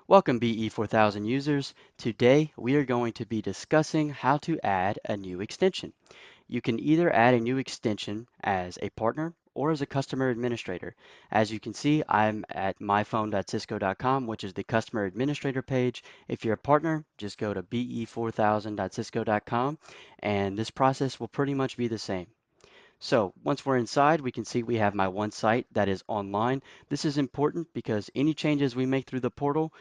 Welcome BE4000 users. Today we are going to be discussing how to add a new extension. You can either add a new extension as a partner or as a customer administrator. As you can see, I'm at myphone.cisco.com, which is the customer administrator page. If you're a partner, just go to be4000.cisco.com and this process will pretty much be the same. So once we're inside, we can see we have my one site that is online. This is important because any changes we make through the portal,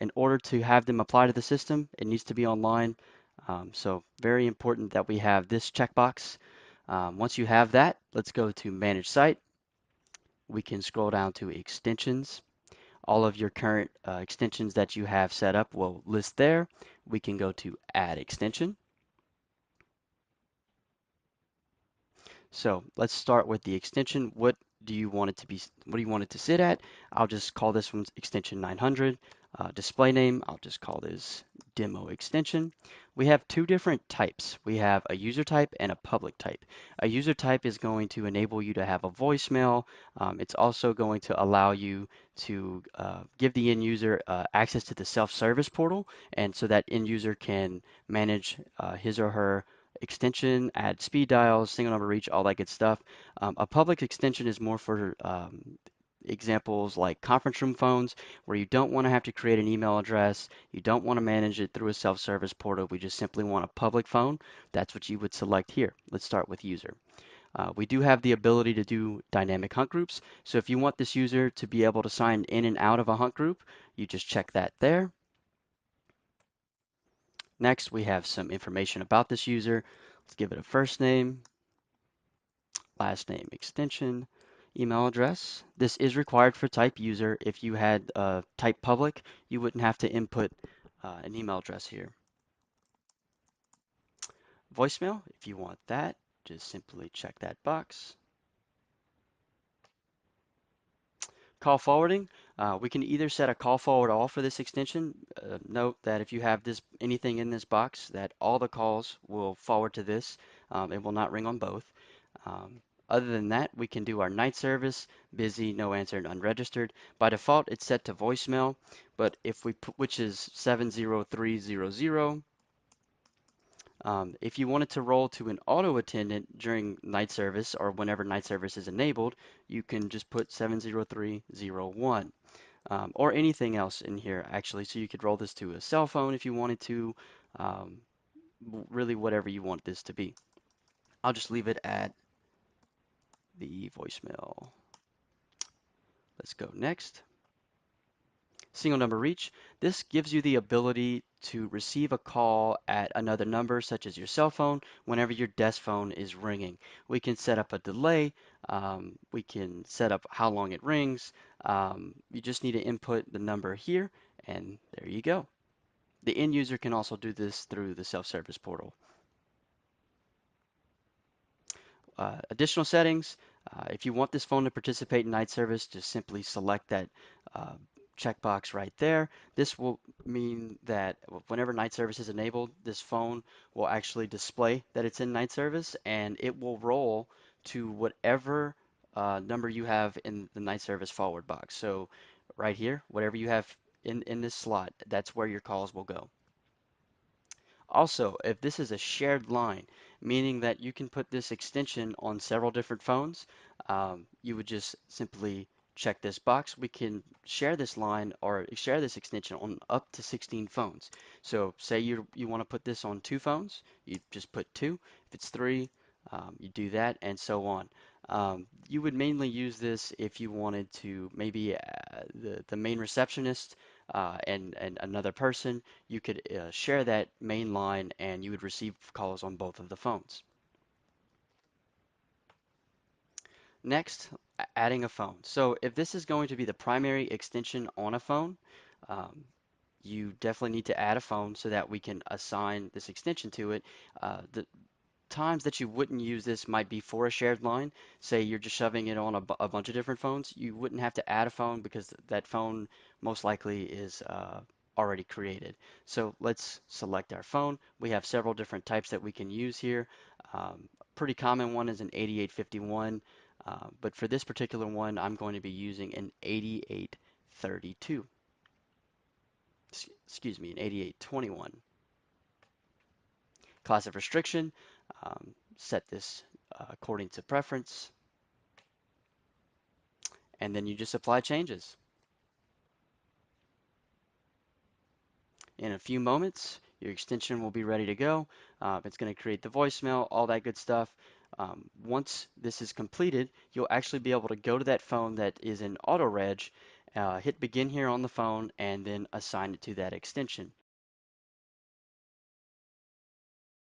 in order to have them apply to the system, it needs to be online. So very important that we have this checkbox. Once you have that, let's go to Manage Site. We can scroll down to Extensions. All of your current extensions that you have set up will list there. We can go to Add Extension. So let's start with the extension. What do you want it to be? What do you want it to sit at? I'll just call this one extension 900. Display name, I'll just call this demo extension. We have two different types. We have a user type and a public type. A user type is going to enable you to have a voicemail. It's also going to allow you to give the end user access to the self-service portal, and so that end user can manage his or her extension, add speed dials, single number reach, all that good stuff. A public extension is more for examples like conference room phones where you don't want to have to create an email address. You don't want to manage it through a self-service portal. We just simply want a public phone. That's what you would select here. Let's start with user. We do have the ability to do dynamic hunt groups. So if you want this user to be able to sign in and out of a hunt group, you just check that there. Next, we have some information about this user. Let's give it a first name, last name, extension, email address. This is required for type user. If you had type public, you wouldn't have to input an email address here. Voicemail, if you want that, just simply check that box. Call forwarding, we can either set a call forward all for this extension. Note that if you have this anything in this box, that all the calls will forward to this. It will not ring on both. Um, Other than that, we can do our night service, busy, no answer, and unregistered. By default, it's set to voicemail, but if we put, which is 70300, if you wanted to roll to an auto attendant during night service or whenever night service is enabled, you can just put 70301 or anything else in here actually. So you could roll this to a cell phone if you wanted to, um, really whatever you want this to be. I'll just leave it at the voicemail. Let's go next. Single number reach. This gives you the ability to receive a call at another number, such as your cell phone, whenever your desk phone is ringing. We can set up a delay. We can set up how long it rings. You just need to input the number here, and there you go. The end user can also do this through the self-service portal. Additional settings, if you want this phone to participate in night service, just simply select that uh, checkbox right there. This will mean that whenever night service is enabled, this phone will actually display that it's in night service and it will roll to whatever number you have in the night service forward box. So right here, whatever you have in this slot, that's where your calls will go. Also, if this is a shared line, meaning that you can put this extension on several different phones, you would just simply check this box. We can share this line or share this extension on up to 16 phones. So say you want to put this on two phones, you just put two. If it's three, you do that and so on. You would mainly use this if you wanted to maybe the main receptionist and another person, you could share that main line and you would receive calls on both of the phones. Next, adding a phone. So if this is going to be the primary extension on a phone, um, you definitely need to add a phone so that we can assign this extension to it. The times that you wouldn't use this might be for a shared line. Say you're just shoving it on a bunch of different phones. You wouldn't have to add a phone because that phone most likely is already created. So let's select our phone. We have several different types that we can use here. Pretty common one is an 8851, but for this particular one, I'm going to be using an 8832. excuse me, an 8821. Class of restriction, set this according to preference, and then you just apply changes. In a few moments, your extension will be ready to go. It's going to create the voicemail, all that good stuff. Once this is completed, you'll actually be able to go to that phone that is in auto reg, hit begin here on the phone, and then assign it to that extension.